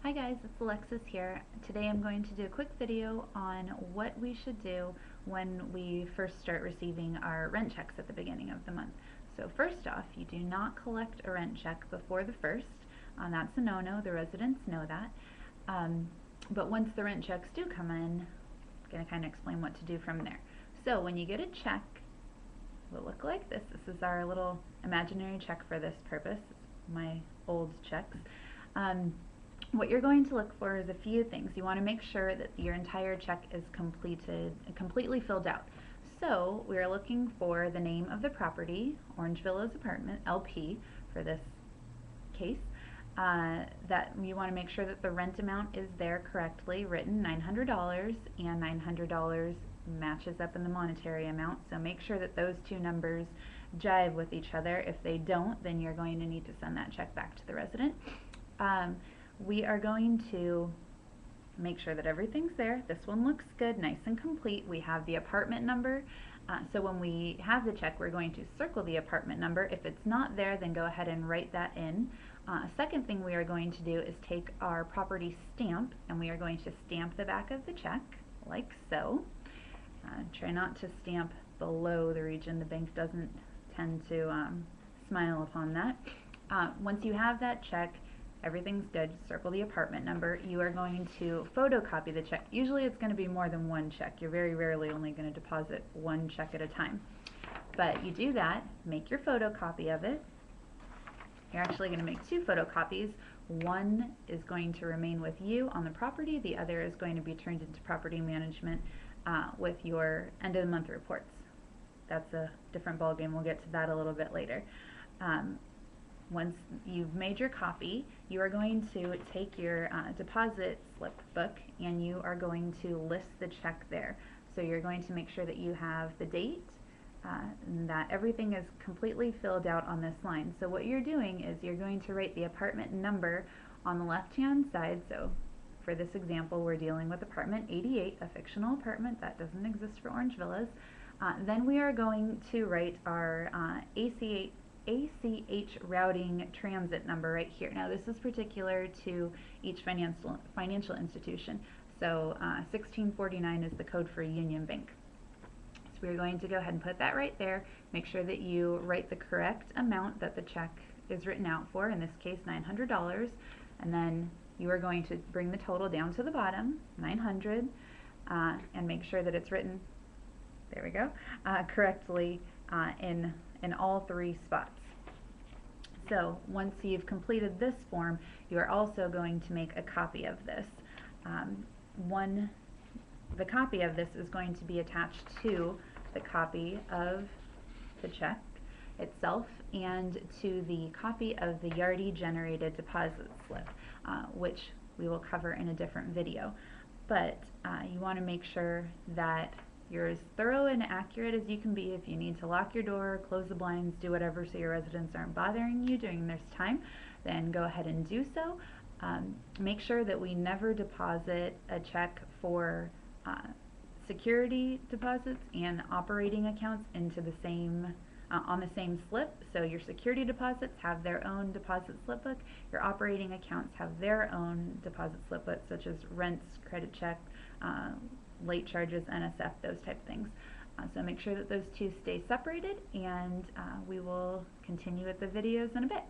Hi guys, it's Alexis here. Today I'm going to do a quick video on what we should do when we first start receiving our rent checks at the beginning of the month. So first off, you do not collect a rent check before the 1st. That's a no-no, the residents know that. But once the rent checks do come in, I'm going to kind of explain what to do from there. So when you get a check, it will look like this. This is our little imaginary check for this purpose. It's my old checks. What you're going to look for is a few things. You want to make sure that your entire check is completely filled out. So we're looking for the name of the property, Orange Villas Apartment, LP for this case. That you want to make sure that the rent amount is there correctly written, $900, and $900 matches up in the monetary amount. So make sure that those two numbers jive with each other. If they don't, then you're going to need to send that check back to the resident. We are going to make sure that everything's there. This one looks good, nice and complete. We have the apartment number. So when we have the check, we're going to circle the apartment number. If it's not there, then go ahead and write that in. Second thing we are going to do is take our property stamp, and we are going to stamp the back of the check, like so. Try not to stamp below the region. The bank doesn't tend to smile upon that. Once you have that check, everything's good, circle the apartment number. You are going to photocopy the check. Usually it's going to be more than one check. You're very rarely only going to deposit one check at a time. But you do that, make your photocopy of it. You're actually going to make two photocopies. One is going to remain with you on the property. The other is going to be turned into property management with your end of the month reports. That's a different ballgame. We'll get to that a little bit later. Once you've made your copy, you are going to take your deposit slip book and you are going to list the check there. So you're going to make sure that you have the date, and that everything is completely filled out on this line. So what you're doing is you're going to write the apartment number on the left-hand side. So for this example, we're dealing with apartment 88, a fictional apartment that doesn't exist for Orange Villas. Then we are going to write our ACH routing transit number right here. Now this is particular to each financial institution. So 1649 is the code for Union Bank. So we're going to go ahead and put that right there. Make sure that you write the correct amount that the check is written out for, in this case $900, and then you are going to bring the total down to the bottom, 900, and make sure that it's written, there we go, correctly in all three spots. So once you've completed this form, you are also going to make a copy of this. The copy of this is going to be attached to the copy of the check itself and to the copy of the Yardi generated deposit slip, which we will cover in a different video. But you want to make sure that you're as thorough and accurate as you can be. If you need to lock your door, close the blinds, do whatever so your residents aren't bothering you during this time, then go ahead and do so. Make sure that we never deposit a check for security deposits and operating accounts into the same on the same slip. So your security deposits have their own deposit slip book. Your operating accounts have their own deposit slip book, such as rents, credit check, late charges, NSF, those type of things. So make sure that those two stay separated, and we will continue with the videos in a bit.